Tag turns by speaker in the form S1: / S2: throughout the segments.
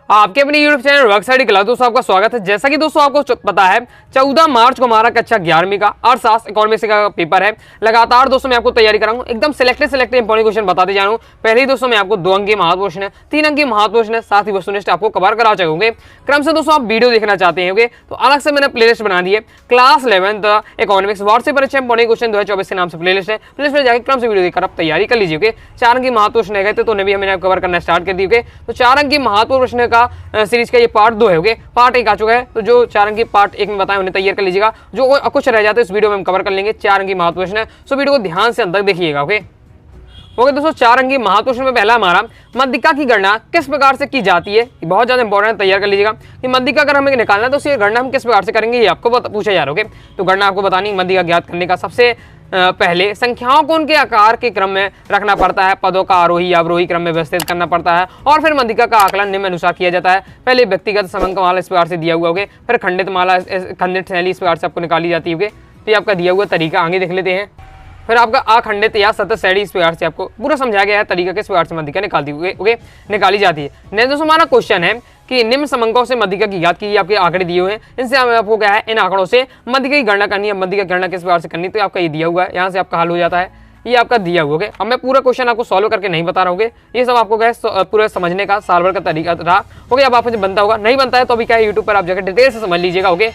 S1: आपके अपने YouTube channel work study class दोस्तों आपका स्वागत है। जैसा कि दोस्तों आपको पता है 14 मार्च को हमारा कक्षा 11वीं का अर्थशास्त्र इकोनॉमिक्स का पेपर है। लगातार दोस्तों मैं आपको तैयारी कराऊंगा, एकदम सिलेक्टेड इंपॉर्टेंट क्वेश्चन बताते जा रहा हूं। पहले ही दोस्तों मैं आपको 2 अंक के महत्वपूर्ण प्रश्न है, 3 अंक के महत्वपूर्ण प्रश्न है, साथ ही वस्तुनिष्ठ आपको कवर करा चाहूंगे। क्रम से दोस्तों आप वीडियो देखना चाहते होंगे तो अलग से मैंने प्लेलिस्ट बना दी है, क्लास 11th इकोनॉमिक्स वार्षिक परीक्षा इंपॉर्टेंट क्वेश्चन 2024 के नाम से प्लेलिस्ट है। प्लेलिस्ट में जाकर क्रम से वीडियो देखकर आप तैयारी कर लीजिए। 4 अंक के महत्वपूर्ण प्रश्न है तो उन्हें भी मैंने कवर करना स्टार्ट कर दी। तो 4 अंक के महत्वपूर्ण प्रश्न का सीरीज का ये पार्ट 2 है। पार्ट 1 आ चुका है, तो जो 4 अंक की पार्ट 1 में बताया उन्हें तैयार कर लीजिएगा। जो कुछ रह जाते हैं इस वीडियो में हम कवर कर लेंगे। 4 अंक की महत्वपूर्ण प्रश्न है, सो वीडियो को ध्यान से अंत तक देखिएगा। ओके दोस्तों, 4 अंक की महत्वपूर्ण प्रश्न में पहला हमारा मध्यिका की गणना किस प्रकार से की जाती है। बहुत ज्यादा इंपॉर्टेंट, तैयार कर लीजिएगा कि मध्यिका अगर हमें निकालना है तो उसकी गणना हम किस प्रकार से करेंगे, ये आपको पूछा जा रहा है। तो गणना आपको बतानी, मध्यिका ज्ञात करने का सबसे पहले संख्याओं को उनके आकार के क्रम में रखना पड़ता है, पदों का आरोही या अवरोही क्रम में व्यवस्थित करना पड़ता है और फिर मध्यिका का आकलन निम्न अनुसार किया जाता है। पहले व्यक्तिगत समांक माला इस प्रकार से दिया हुआ होगा, फिर खंडित माला खंडित शैली इस प्रकार से आपको निकाली जाती है। तो ये आपका दिया हुआ तरीका आगे देख लेते हैं। फिर आपका अखंडित या सतत श्रेणी इस प्रकार से आपको पूरा समझाया गया है तरीका किस प्रकार से मध्यिका निकाली जाती है। नेक्स्ट दोस्तों हमारा क्वेश्चन है कि निम्न समंकों से मध्यिका की ज्ञात की, आपके आंकड़े दिए हुए हैं, इनसे आपको क्या है, इन आंकड़ों से मध्यिका की गणना करनी है। मध्यिका की गणना किस प्रकार से करनी, तो आपका ये दिया हुआ है, यहाँ से आपका हल हो जाता है। ये आपका दिया हुआ है। अब मैं पूरा क्वेश्चन आपको सॉल्व करके नहीं बता रहा हूँ, ये सब आपको क्या है पूरा समझने का सॉल्वर का तरीका रहा। ओके, अब आपसे बनता होगा, नहीं बनता है तो अभी क्या है यूट्यूब पर आप जाकर डिटेल से समझ लीजिएगा। ओके,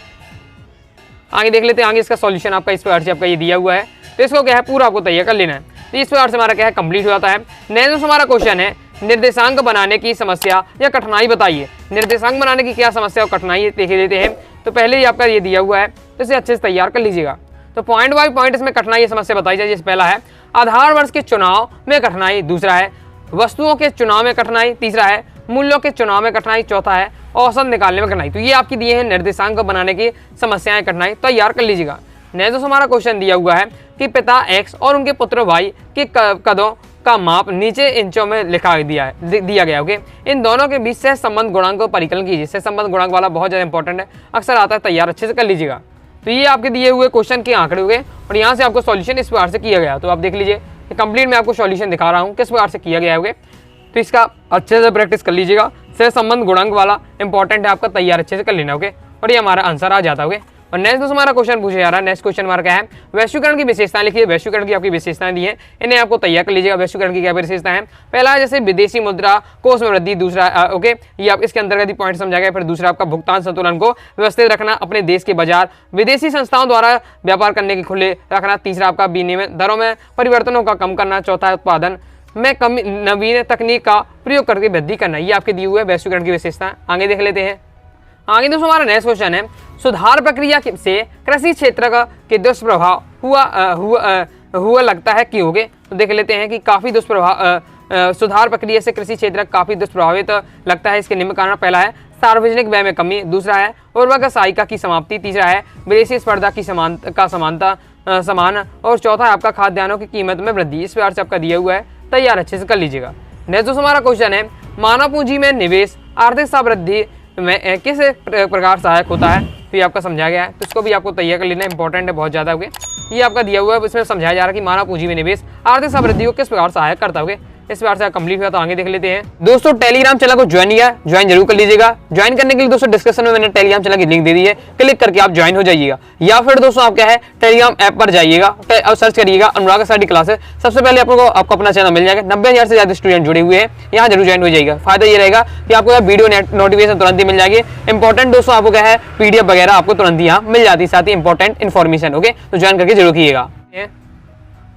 S1: आगे देख लेते हैं। आगे इसका सॉल्यूशन आपका इस प्रकार से आपका ये दिया हुआ है, तो इसको क्या है पूरा आपको तैयार कर लेना है। तो इस प्रकार से हमारा क्या है कंप्लीट हो जाता है। नेक्स्ट हमारा क्वेश्चन है निर्देशांक बनाने की समस्या या कठिनाई बताइए। निर्देशांक बनाने की क्या समस्या और कठिनाई देख लेते हैं। तो पहले ही आपका ये दिया हुआ है, तो इसे अच्छे से तैयार कर लीजिएगा। तो पॉइंट बाय पॉइंट इसमें कठिनाई समस्या बताई जाए। जैसे पहला है आधार वर्ष के चुनाव में कठिनाई, दूसरा है वस्तुओं के चुनाव में कठिनाई, तीसरा है मूल्यों के चुनाव में कठिनाई, चौथा है औसत निकालने में कठिनाई। तो ये आपकी दिए हैं निर्देशांक बनाने की समस्याएं कठिनाई, तैयार कर लीजिएगा। नेक्स्ट हमारा क्वेश्चन दिया हुआ है कि पिता एक्स और उनके पुत्र वाई के कदों का माप नीचे इंचों में दिया गया। ओके, इन दोनों के बीच से संबंध गुणांक को परिकलन कीजिए। से संबंध गुणांक वाला बहुत ज्यादा इंपॉर्टेंट है, अक्सर आता है, तैयार अच्छे से कर लीजिएगा। तो ये आपके दिए हुए क्वेश्चन के आंकड़े हो गए और यहाँ से आपको सॉल्यूशन इस प्रकार से किया गया। तो आप देख लीजिए कंप्लीट मैं आपको सॉल्यूशन दिखा रहा हूँ किस प्रकार से किया गया है। तो इसका अच्छे से प्रैक्टिस कर लीजिएगा। से संबंध गुणांक वाला इंपॉर्टेंट है आपका, तैयार अच्छे से कर लेना। ओके, और ये हमारा आंसर आ जाता है। और नेक्स्ट दोस्तों हमारा क्वेश्चन पूछा जा रहा है। नेक्स्ट क्वेश्चन हमारा क्या है, वैश्वीकरण की विशेषताएं लिखिए। वैश्वीकरण की आपकी विशेषताएं दी है, इन्हें आपको तैयार कर लीजिएगा। वैश्वीकरण की क्या विशेषताएं हैं, पहला है जैसे विदेशी मुद्रा कोष में वृद्धि, दूसरा ओके ये आप इसके अंतर्गत ही पॉइंट समझा गया। फिर दूसरा आपका भुगतान संतुलन को व्यवस्थित रखना, अपने देश के बाजार विदेशी संस्थाओं द्वारा व्यापार करने के खुले रखना, तीसरा आपका विनिमय दरों में परिवर्तनों का कम करना, चौथा है उत्पादन में कमी नवीन तकनीक का प्रयोग करके वृद्धि करना। ये आपके दिए हुए वैश्वीकरण की विशेषताएं। आगे देख लेते हैं। आगे दोस्तों हमारा नेक्स्ट क्वेश्चन है सुधार प्रक्रिया से कृषि क्षेत्र का के दुष्प्रभाव हुआ लगता है कि होगे। तो देख लेते हैं कि काफी दुष्प्रभाव सुधार प्रक्रिया से कृषि क्षेत्र काफी दुष्प्रभावित लगता है। इसके निम्न कारण, पहला है सार्वजनिक व्यय में कमी, दूसरा है उर्वरक सहायिका की समाप्ति, तीसरा है विदेशी स्पर्धा की समान और चौथा है आपका खाद्यान्नों की कीमत में वृद्धि। इस प्रकार से आपका दिया हुआ है, तैयार अच्छे से कर लीजिएगा। नेक्स्ट दोस्तों हमारा क्वेश्चन है मानव पूंजी में निवेश आर्थिक समृद्धि में किस प्रकार सहायक होता है। तो ये आपका समझाया गया है, तो इसको भी आपको तैयार कर लेना, इंपॉर्टेंट है बहुत ज्यादा। ये आपका दिया हुआ है, इसमें समझाया जा रहा है कि मानव पूंजी में निवेश आर्थिक समृद्धि को किस प्रकार सहायक करता है। इस प्रकार से कंप्लीट हुआ। तो आगे देख लेते हैं। दोस्तों टेलीग्राम चैनल को ज्वाइन जरूर कर लीजिएगा। ज्वाइन करने के लिए दोस्तों डिस्क्रिप्शन में मैंने टेलीग्राम चैनल की लिंक दे दी है, क्लिक करके आप ज्वाइन हो जाइएगा। या फिर दोस्तों आप क्या है टेलीग्राम ऐप पर जाइएगा और सर्च करिएगा अनुराग स्टडी क्लासेस। सबसे पहले आपको अपना चैनल मिल जाएगा। 90,000 से ज्यादा स्टूडेंट जुड़े हुए हैं, यहाँ जरूर ज्वाइन हो जाएगा। फायदा ये रहेगा कि आपको वीडियो नोटिफिकेशन तुरंत ही मिल जाएगी। इंपॉर्टेंट दोस्तों आपको क्या है पीडीएफ वगैरह आपको तुरंत ही यहाँ मिल जाती है, साथ ही इंपॉर्टेंट इन्फॉर्मेशन। ओके, तो ज्वाइन करके जरूर कीजिएगा।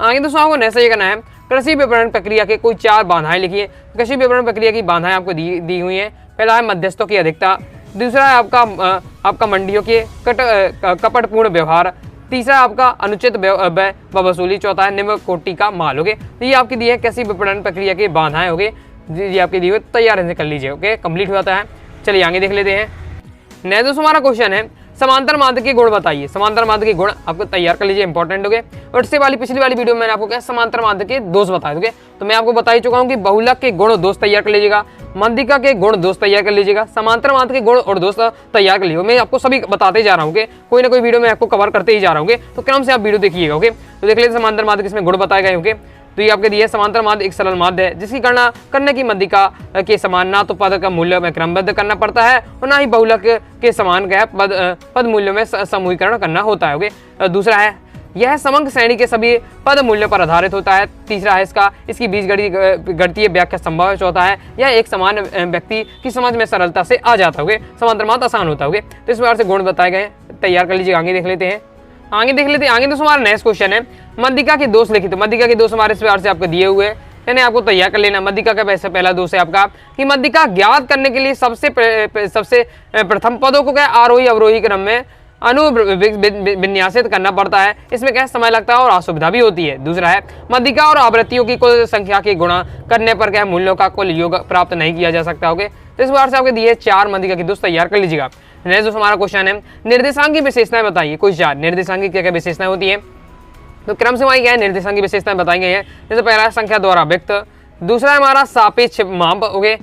S1: आगे दोस्तों आपको नेक्स्ट ये करना है कृषि विपणन प्रक्रिया के कोई 4 बाधाएं लिखिए। कृषि विपणन प्रक्रिया की बाधाएं आपको दी हुई हैं। पहला है मध्यस्थों की अधिकता, दूसरा है आपका मंडियों के कपटपूर्ण व्यवहार, तीसरा आपका अनुचित व्यय व वसूली, चौथा है निम्न कोटि का माल। ओके, तो ये आपकी दी है कृषि विपणन प्रक्रिया की बाधाएं। ओके, ये आपकी दी हुई, तैयार से कर लीजिए। ओके, कंप्लीट हो जाता है। चलिए आगे देख लेते हैं। नेक्स्ट दोस्तों हमारा क्वेश्चन है समांतर माध्य के गुण बताइए। समांतर माध्य के गुण आपको तैयार कर लीजिए, इंपॉर्टेंट हो गए। और इससे पिछली वाली वीडियो में मैंने आपको क्या समांतर माध्य के दोष बताए थे, तो मैं आपको बता ही चुका हूं कि बहुलक के गुण दोष तैयार कर लीजिएगा, मध्यिका के गुण दोष तैयार कर लीजिएगा, समांतर माध्य के गुण और दोष तैयार कर लीजिएगा। मैं आपको सभी बताते जा रहा हूँ, कोई ना कोई वीडियो में आपको कवर करते ही जा रहा हूँ, तो क्रम से आप वीडियो देखिएगा। ओके, तो देख लेते समांतर माध्य किसमें गुण बताए गए होंगे। तो ये आपके दिए समांतर माध्य एक सरल माध्य है जिसकी गणना करने की मध्यिका के समान ना तो पद का मूल्य में क्रमबद्ध करना पड़ता है और ना ही बहुलक के समान क्या है पद मूल्य में समूहीकरण करना होता है। ओके, दूसरा है यह समंक श्रेणी के सभी पद मूल्यों पर आधारित होता है। तीसरा है इसकी बीजगणितीय व्याख्या संभव है। चौथा है यह एक समान व्यक्ति की समझ में सरलता से आ जाता है। समांतर माध्य आसान होता है। तो इस प्रकार से गुण बताए गए, तैयार कर लीजिए। आगे देख लेते हैं। आगे दोस्तों हमारा नेक्स्ट क्वेश्चन है मध्यिका के दोष लिखित। मध्यिका के दोष हमारे इस प्रकार से आपको दिए हुए हैं, यानी आपको तैयार कर लेना। मध्यिका का पहला दोष है आपका कि मध्यिका ज्ञात करने के लिए सबसे प्रथम पदों को क्या आरोही अवरोही क्रम में अनुविन्यासित करना पड़ता है। इसमें क्या समय लगता है और असुविधा भी होती है। दूसरा है मध्यिका और आवृत्तियों की कुल संख्या की गुणा करने पर क्या मूल्यों का कुल योग प्राप्त नहीं किया जा सकता। ओके, तो इस बार से आपके दिए 4 मध्यिका की दोष तैयार कर लीजिएगा। नेक्स्ट दोस्तों हमारा क्वेश्चन है निर्देशांक की विशेषताएं बताइए। कोई 4 निर्देशांक की क्या क्या विशेषताएं होती है, तो क्रम से वही क्या है निर्देशांक की विशेषताएं बताई गई है। जैसे पहला है संख्या द्वारा व्यक्त, दूसरा है हमारा सापेक्ष माप, ओके,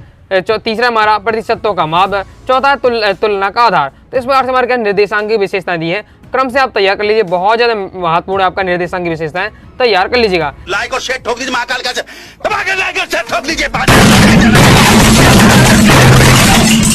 S1: तीसरा हमारा प्रतिशतों का माप, चौथा है तुलना का आधार। तो इस प्रकार से हमारे क्या निर्देशांक की विशेषताएं दी है। क्रम से आप तैयार कर लीजिए, बहुत ज्यादा महत्वपूर्ण आपका निर्देशांक की विशेषताएं तैयार कर लीजिएगा।
S2: लाइक और शेयर ठोक लीजिए, महाकाल का लाइक और शेयर ठोक लीजिए।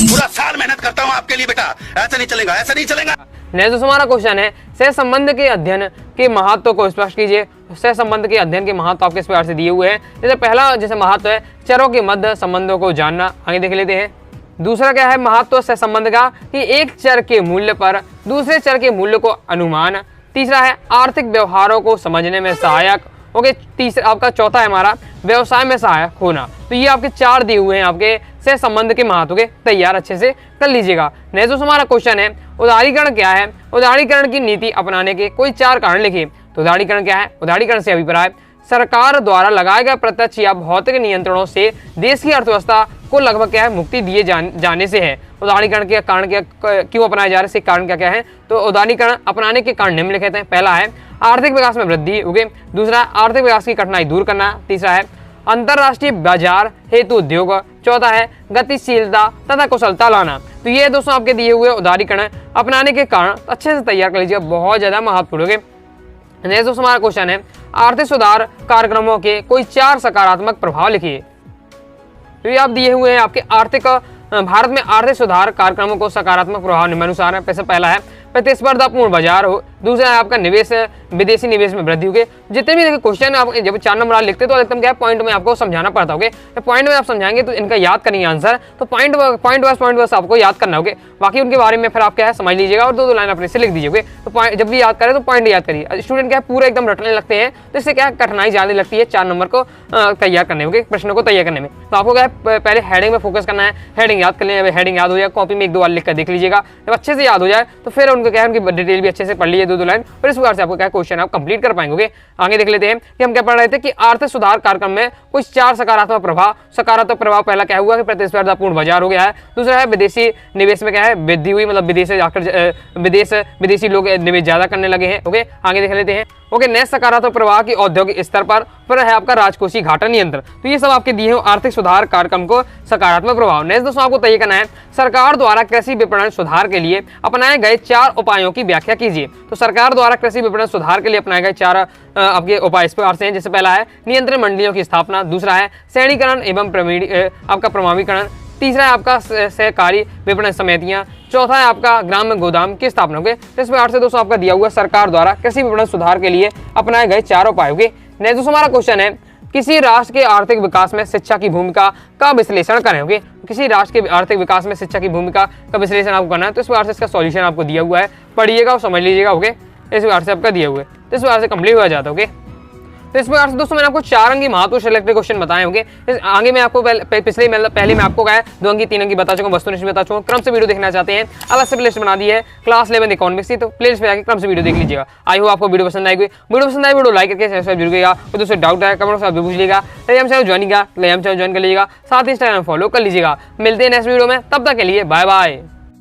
S2: पूरा साल मेहनत करता हूँ आपके लिए बेटा, ऐसा नहीं चलेगा, ऐसा नहीं चलेगा।
S1: नेक्स्ट हमारा क्वेश्चन है सह संबंध के अध्ययन के महत्व को स्पष्ट कीजिए। सह संबंध के अध्ययन के महत्व आपके इस प्रकार से दिए हुए हैं। जैसे पहला जैसे महत्व है चरों के मध्य संबंधों को जानना, आगे देख लेते हैं। दूसरा क्या है महत्व सह संबंध का कि एक चर के मूल्य पर दूसरे चर के मूल्य को अनुमान। तीसरा है आर्थिक व्यवहारों को समझने में सहायक। ओके, तीसरा आपका चौथा है हमारा व्यवसाय में सहायक होना। तो ये आपके 4 दिए हुए हैं आपके सह संबंध के महत्व के, तैयार अच्छे से कर लीजिएगा। नेक्स्ट दोस्तों हमारा क्वेश्चन है उदारीकरण क्या है। उदारीकरण की नीति अपनाने के कोई 4 कारण लिखिए। तो उदारीकरण क्या है, उदारीकरण से अभिप्राय सरकार द्वारा लगाए गए प्रत्यक्ष या भौतिक नियंत्रणों से देश की अर्थव्यवस्था को लगभग क्या है मुक्ति दिए जाने से है। उदारीकरण के कारण क्या क्यों अपनाया जा रहा है, इसके कारण क्या क्या है। तो उदारीकरण अपनाने के कारण निम्नलिखित हैं। पहला है आर्थिक विकास में वृद्धि, ओके, दूसरा आर्थिक विकास की कठिनाई दूर करना, तीसरा है अंतरराष्ट्रीय बाजार हेतु उद्योग, चौथा है गतिशीलता तथा कुशलता लाना। तो ये दोस्तों आपके दिए हुए उदारीकरण अपनाने के कारण अच्छे से तैयार कर लीजिए, बहुत ज्यादा महत्वपूर्ण है। नेक्स्ट दोस्तों हमारा क्वेश्चन है आर्थिक सुधार कार्यक्रमों के कोई 4 सकारात्मक प्रभाव लिखिए। तो ये आप दिए हुए हैं आपके भारत में आर्थिक सुधार कार्यक्रमों को सकारात्मक प्रभाव निम्नानुसार है। पहला है प्रतिस्पर्धापूर्ण बाजार हो, दूसरा है आपका निवेश विदेशी निवेश में वृद्धि होगी। जितने भी देखिए क्वेश्चन आप जब 4 नंबर लिखते तो अधिकतम क्या पॉइंट में आपको समझाना पड़ता होगा। पॉइंट में आप समझाएंगे तो इनका याद करेंगे आंसर, तो पॉइंट वाइज आपको याद करना होगा। बाकी उनके बारे में फिर आप क्या है समझ लीजिएगा और 2 लाइन अपने से लिख दीजिए। तो जब भी याद करें तो पॉइंट याद करिए। स्टूडेंट क्या है पूरा एकदम रटने लगते हैं तो इससे क्या कठिनाई ज्यादा लगती है 4 नंबर को तैयार करने में, प्रश्नों को तैयार करने में। तो आपको क्या है पहले हेडिंग में फोकस करना है, हेडिंग याद कर लें। हेडिंग याद हो जाए कॉपी में 1-2 बार लिख कर देख लीजिएगा, जब अच्छे से याद हो जाए तो फिर उनका क्या है उनकी डिटेल भी अच्छे से पढ़ लीजिए 2-2 लाइन, और इस प्रकार से आपको क्या क्वेश्चन आप कंप्लीट कर पाएंगे। आगे देख लेते हैं कि हम क्या पढ़ रहे थे कि आर्थिक सुधार कार्यक्रम में कुछ 4 सकारात्मक प्रभाव। सकारात्मक प्रभाव पहला क्या हुआ कि प्रतिस्पर्धापूर्ण बाजार हो गया है, दूसरा है विदेशी निवेश में क्या है वृद्धि हुई, मतलब विदेश से जाकर विदेशी लोग निवेश ज्यादा करने लगे हैं। ओके, आगे देख लेते हैं। ओके, नेक्स्ट सकारात्मक प्रभाव की औद्योगिक स्तर पर है आपका राजकोषीय घाटा नियंत्रण। तो ये सब आपके दिए हैं आर्थिक सुधार कार्यक्रम को सकारात्मक प्रभाव। नेक्स्ट दोस्तों आपको तय करना है सरकार द्वारा कृषि विपणन सुधार के लिए अपनाए गए 4 उपायों की व्याख्या कीजिए। तो सरकार द्वारा कृषि विपणन सुधार के लिए अपनाए गए 4 आपके उपाय इस प्रकार से हैं। जैसे पहला है नियंत्रण मंडलियों की स्थापना, दूसरा है श्रेणीकरण एवं आपका प्रमाणीकरण, तीसरा है आपका सहकारी विपणन समितियां, चौथा है आपका ग्राम गोदाम की स्थापना। होगी तो इस प्रकार से दोस्तों आपका दिया हुआ सरकार द्वारा कृषि विपणन सुधार के लिए अपनाए गए 4 उपाय होंगे। नेक्स्ट दोस्तों हमारा क्वेश्चन है किसी राष्ट्र के आर्थिक विकास में शिक्षा की भूमिका का विश्लेषण करें। होगी किसी राष्ट्र के आर्थिक विकास में शिक्षा की भूमिका का विश्लेषण आपको करना है, तो इस प्रकार से इसका सॉल्यूशन आपको दिया हुआ है, पढ़िएगा और समझ लीजिएगा। ओके, इस प्रकार से आपका दिया हुआ है, तो इस प्रकार से कंप्लीट हो जाता है। ओके, तो इस प्रकार से दोस्तों मैंने आपको 4 अंकी महत्व सेलेक्टेड क्वेश्चन बताए होंगे। आगे मैं आपको पहले मैं आपको कहा 2 अंकी 3 अंकी बता चुका हूं, वस्तुनिष्ठ बता चुका हूं। क्रम से वीडियो देखना चाहते हैं अलग से प्लेलिस्ट बना दी है क्लास 11 इकोनॉमिक्स की, तो प्लेलिस्ट पे जाकर क्रम से वीडियो देख लीजिएगा। आई होप आपको वीडियो पसंद आएगी। वीडियो पसंद आए वीडियो लाइक करके सब्सक्राइब जरूर करिएगा, और दोस्तों डाउट है कमेंट से आप पूछ लीजिएगा। टेलीग्राम चैनल ज्वाइन कर लीजिएगा, साथ ही इंस्टाग्राम फॉलो कर लीजिएगा। मिलते हैं नेक्स्ट वीडियो में, तब तक के लिए बाय बाय।